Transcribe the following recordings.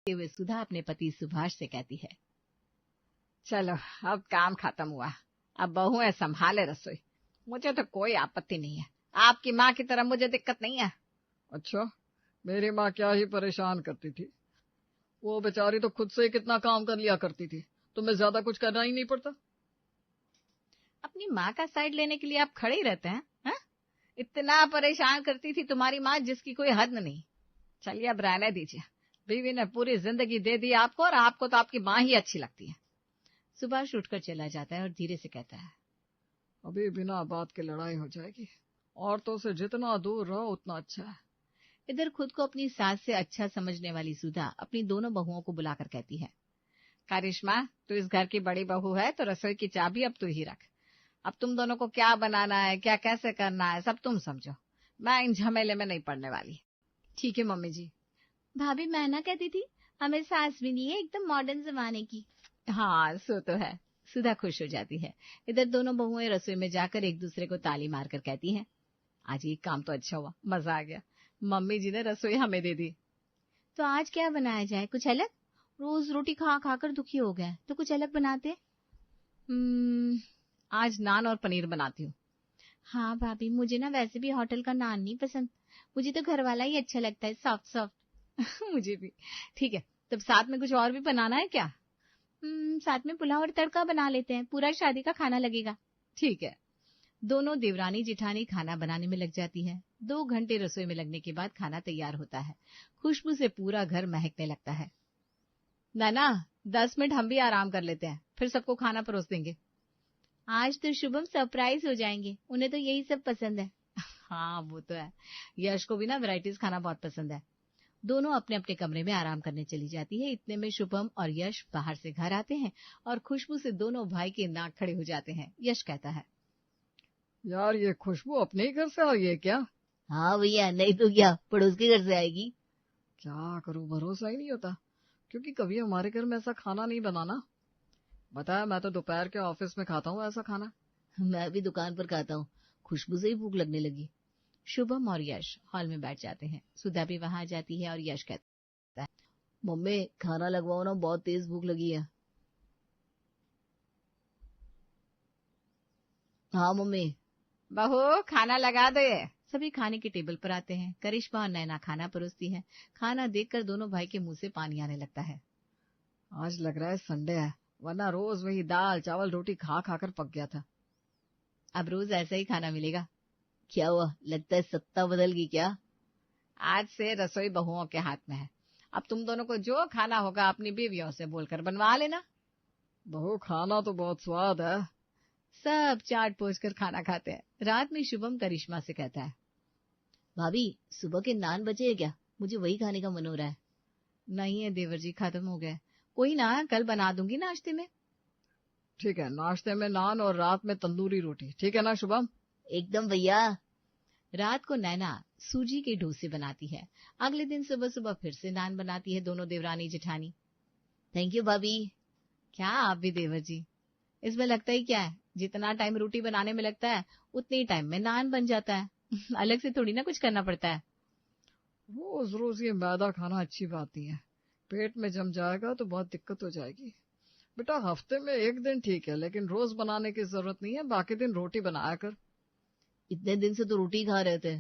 हुए सुधा अपने पति सुभाष से कहती है, चलो अब काम खत्म हुआ, अब बहुएं संभाले रसोई, मुझे तो कोई आपत्ति नहीं है, आपकी माँ की तरह मुझे दिक्कत नहीं है। अच्छा, मेरी माँ क्या ही परेशान करती थी, वो बेचारी तो खुद से ही कितना काम कर लिया करती थी, तुम्हें ज्यादा कुछ करना ही नहीं पड़ता। अपनी माँ का साइड लेने के लिए आप खड़े ही रहते हैं, हा? इतना परेशान करती थी तुम्हारी माँ जिसकी कोई हद नहीं। चलिए अब रहने दीजिए, बीवी ने पूरी जिंदगी दे दी आपको, और आपको तो आपकी माँ ही अच्छी लगती है। सुभाष उठकर चला जाता है और धीरे से कहता है, अभी बिना बात के लड़ाई हो जाएगी, औरतों से जितना दूर रहो उतना अच्छा है। इधर खुद को अपनी सास से अच्छा समझने वाली सुधा अपनी दोनों बहुओं को बुलाकर कहती है, करिश्मा, तू इस घर की बड़ी बहू है तो रसोई की चाबी अब तू ही रख। अब तुम दोनों को क्या बनाना है, क्या कैसे करना है, सब तुम समझो, मैं इन झमेले में नहीं पड़ने वाली। ठीक है मम्मी जी। भाभी मैं ना कहती थी, हमें सास भी नहीं है एकदम मॉडर्न जमाने की। हाँ सो तो है। सुधा खुश हो जाती है। इधर दोनों बहुएं रसोई में जाकर एक दूसरे को ताली मारकर कहती हैं, आज ये काम तो अच्छा हुआ, मजा आ गया, मम्मी जी ने रसोई हमें दे दी। तो आज क्या बनाया जाए, कुछ अलग? रोज रोटी खा खाकर दुखी हो गए, तो कुछ अलग बनाते। आज नान और पनीर बनाती हूँ। हाँ भाभी, मुझे ना वैसे भी होटल का नान नहीं पसंद, मुझे तो घर वाला ही अच्छा लगता है, सॉफ्ट सॉफ्ट। मुझे भी। ठीक है, तब साथ में कुछ और भी बनाना है क्या? साथ में पुलाव और तड़का बना लेते हैं, पूरा शादी का खाना लगेगा। ठीक है। दोनों देवरानी जेठानी खाना बनाने में लग जाती है। 2 घंटे रसोई में लगने के बाद खाना तैयार होता है। खुशबू से पूरा घर महकने लगता है। नाना, 10 मिनट हम भी आराम कर लेते हैं, फिर सबको खाना परोस देंगे। आज तो शुभम सरप्राइज हो जाएंगे, उन्हें तो यही सब पसंद है। हाँ वो तो है, यश को भी ना वैरायटीज खाना बहुत पसंद है। दोनों अपने अपने कमरे में आराम करने चली जाती है। इतने में शुभम और यश बाहर से घर आते हैं और खुशबू से दोनों भाई के नाक खड़े हो जाते हैं। यश कहता है, यार ये खुशबू अपने ही घर से आ रही है क्या? हाँ भैया, नहीं तो क्या, पड़ोस के घर से आएगी। क्या करूं, भरोसा ही नहीं होता, क्योंकि कभी हमारे घर में ऐसा खाना नहीं बनाना। बताया, मैं तो दोपहर के ऑफिस में खाता हूँ ऐसा खाना। मैं भी दुकान पर खाता हूँ, खुशबू से ही भूख लगने लगी। शुभम और यश हॉल में बैठ जाते हैं। सुधा भी वहां जाती है और यश कहता है, मम्मी खाना लगवाओ ना, बहुत तेज भूख लगी है। हाँ मम्मी। बहू खाना लगा दे। सभी खाने के टेबल पर आते हैं। करिश्मा और नैना खाना परोसती है। खाना देखकर दोनों भाई के मुंह से पानी आने लगता है। आज लग रहा है संडे है, वरना रोज वही दाल चावल रोटी खा खाकर पक गया था। अब रोज ऐसा ही खाना मिलेगा। क्या हुआ, लगता है सत्ता बदल गई क्या? आज से रसोई बहुओं के हाथ में है। अब तुम दोनों को जो खाना होगा अपनी बीवियों से बोलकर बनवा लेना। बहू खाना तो बहुत स्वाद है। सब चाट पोंछ कर खाना खाते हैं। रात में शुभम करिश्मा से कहता है, भाभी सुबह के नान बचे हैं क्या, मुझे वही खाने का मन हो रहा है। नहीं है देवर जी, खत्म हो गए। कोई ना, कल बना दूंगी नाश्ते में। ठीक है, नाश्ते में नान और रात में तंदूरी रोटी, ठीक है ना शुभम? एकदम भैया। रात को नैना सूजी के डोसे बनाती है। अगले दिन सुबह सुबह फिर से नान बनाती है दोनों देवरानी जेठानी। थैंक यू भाभी। क्या आप भी देवर जी, इसमें लगता ही क्या है, जितना टाइम रोटी बनाने में लगता है उतनी टाइम में नान बन जाता है। अलग से थोड़ी ना कुछ करना पड़ता है। रोज रोज ये मैदा खाना अच्छी बात नहीं है, पेट में जम जाएगा तो बहुत दिक्कत हो जाएगी। बेटा हफ्ते में एक दिन ठीक है, लेकिन रोज बनाने की जरूरत नहीं है, बाकी दिन रोटी बनाया कर। इतने दिन से तो रोटी खा रहे थे,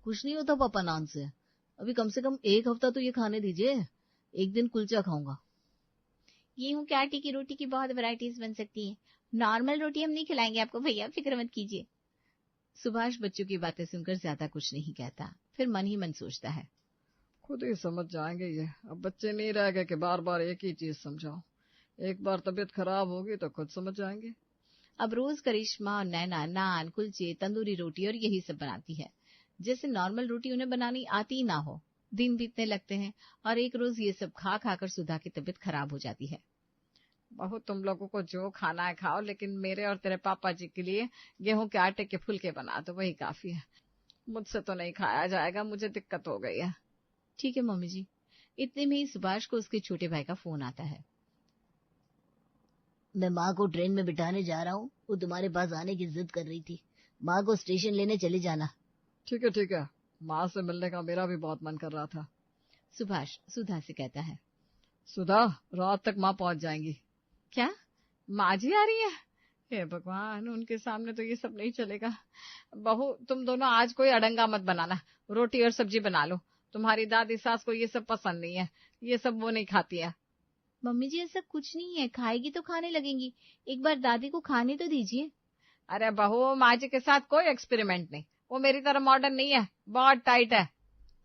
कुछ नहीं होता पापा नान से। अभी कम से कम एक हफ्ता तो ये खाने दीजिए, एक दिन कुलचा खाऊंगा। गेहूं के आटे की रोटी की बहुत वैरायटीज बन सकती हैं, नॉर्मल रोटी हम नहीं खिलाएंगे आपको भैया, फिक्र मत कीजिए। सुभाष बच्चों की बातें सुनकर ज्यादा कुछ नहीं कहता, फिर मन ही मन सोचता है, खुद ही समझ जाएंगे ये, अब बच्चे नहीं रह गए कि बार बार एक ही चीज समझाओ। एक बार तबीयत खराब होगी तो खुद समझ जाएंगे। अब रोज करिश्मा और नैना नान कुलचे तंदूरी रोटी और यही सब बनाती है, जैसे नॉर्मल रोटी उन्हें बनानी आती ही ना हो। दिन बीतने लगते हैं और एक रोज ये सब खा खाकर सुधा की तबीयत खराब हो जाती है। बहुत तुम लोगों को जो खाना है खाओ, लेकिन मेरे और तेरे पापा जी के लिए गेहूं के आटे के फुलके बना दो, वही काफी है। मुझसे तो नहीं खाया जाएगा, मुझे दिक्कत हो गई है। ठीक है मम्मी जी। इतने में ही सुभाष को उसके छोटे भाई का फोन आता है। मैं माँ को ट्रेन में बिठाने जा रहा हूँ, वो तुम्हारे पास आने की जिद कर रही थी, माँ को स्टेशन लेने चले जाना। ठीक है ठीक है, माँ से मिलने का मेरा भी बहुत मन कर रहा था। सुभाष सुधा से कहता है, सुधा, रात तक माँ पहुंच जाएंगी। क्या माँ जी आ रही है? हे भगवान, उनके सामने तो ये सब नहीं चलेगा। बहू, तुम दोनों आज कोई अड़ंगा मत बनाना, रोटी और सब्जी बना लो। तुम्हारी दादी सास को ये सब पसंद नहीं है, ये सब वो नहीं खाती है। मम्मी जी ऐसा कुछ नहीं है, खाएगी तो खाने लगेंगी, एक बार दादी को खाने तो दीजिए। अरे बहू, माँ जी के साथ कोई एक्सपेरिमेंट नहीं, वो मेरी तरह मॉडर्न नहीं है, बहुत टाइट है,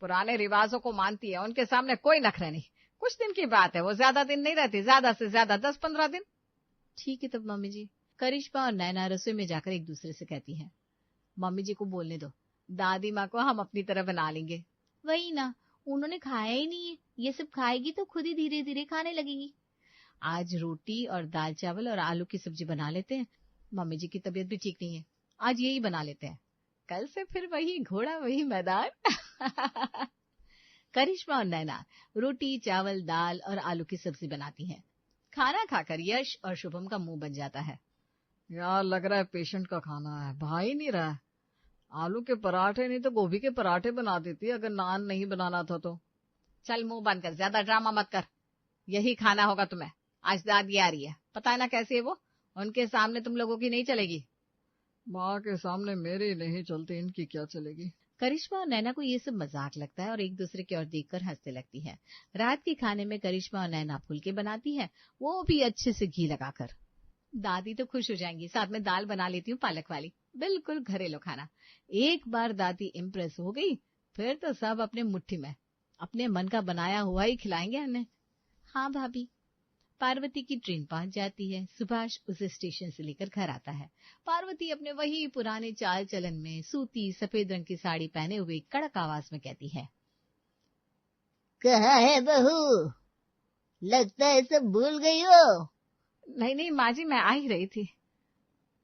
पुराने रिवाजों को मानती है, उनके सामने कोई नखरे नहीं। कुछ दिन की बात है, वो ज्यादा दिन नहीं रहती, ज्यादा से ज्यादा 10-15 दिन। ठीक है तब मम्मी जी। करिश्मा और नैना रसोई में जाकर एक दूसरे से कहती हैं, मम्मी जी को बोलने दो, दादी माँ को हम अपनी तरह बना लेंगे। वही ना, उन्होंने खाया ही नहीं है, ये सब खाएगी तो खुद ही धीरे धीरे खाने लगेगी। आज रोटी और दाल चावल और आलू की सब्जी बना लेते हैं, मम्मी जी की तबीयत भी ठीक नहीं है, आज यही बना लेते हैं, कल से फिर वही घोड़ा वही मैदान। करिश्मा और नैना रोटी चावल दाल और आलू की सब्जी बनाती हैं। खाना खाकर यश और शुभम का मुंह बन जाता है। यार, लग रहा है पेशेंट का खाना है, भा ही नहीं रहा है। आलू के पराठे नहीं तो गोभी के पराठे बना देती अगर नान नहीं बनाना था तो। चल मुंह बंद कर, ज्यादा ड्रामा मत कर, यही खाना होगा तुम्हें। आज दादी आ रही है, पता है ना कैसी है वो, उनके सामने तुम लोगों की नहीं चलेगी। माँ के सामने मेरी नहीं चलती, इनकी क्या चलेगी। करिश्मा और नैना को ये सब मजाक लगता है और एक दूसरे की ओर देखकर हंसने लगती है। रात के खाने में करिश्मा और नैना फुलके बनाती है, वो भी अच्छे से घी लगाकर। दादी तो खुश हो जाएंगी, साथ में दाल बना लेती हूँ पालक वाली, बिल्कुल घरेलू खाना। एक बार दादी इम्प्रेस हो गई, फिर तो सब अपने मुट्ठी में, अपने मन का बनाया हुआ ही खिलाएंगे हमें। हाँ भाभी। पार्वती की ट्रेन पहुंच जाती है, सुभाष उसे स्टेशन से लेकर घर आता है। पार्वती अपने वही पुराने चाल चलन में सूती सफेद रंग की साड़ी पहने हुए कड़क आवाज में कहती है, कहाँ है बहू, लगता है सब भूल गई हो। नहीं नहीं माँ जी, मैं आ ही रही थी।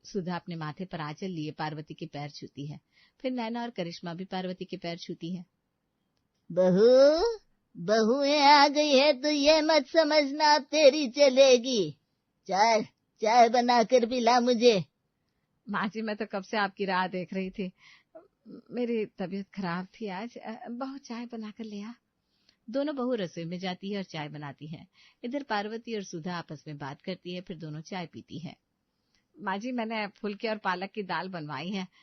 सुधा अपने माथे पर आंचल लिए पार्वती के पैर छूती है, फिर नैना और करिश्मा भी पार्वती के पैर छूती है। बहू, बहुएं आ गई है तो ये मत समझना तेरी चलेगी। चाय चाय बनाकर पिला मुझे। माँ जी, मैं तो कब से आपकी राह देख रही थी, मेरी तबीयत खराब थी आज, बहू चाय बनाकर ले आ। दोनों बहू रसोई में जाती है और चाय बनाती है। इधर पार्वती और सुधा आपस में बात करती है, फिर दोनों चाय पीती है। माँ जी, मैंने फुलके और पालक की दाल बनवाई है,